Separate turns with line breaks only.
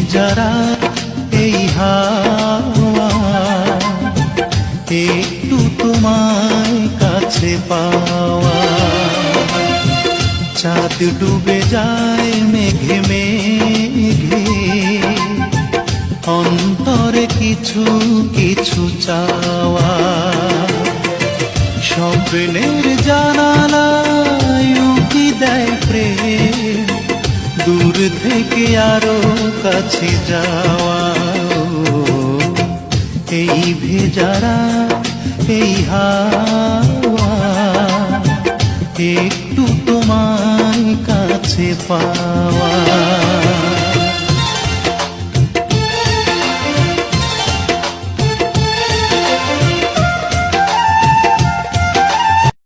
ভেজারা এই হাওয়া, একটু তোমায় কাছে পাওয়া। চাঁদ ডুবে যায় মেঘে মেঘে, অন্তরে কিছু কিছু চাওয়া। স্বপ্নের জানালায় উঁকি দেয় প্রেম, দূর থেকে আরো কাছে যাওয়া। এই ভেজারা এই হাওয়া, একটু তোমায় কাছে পাওয়া।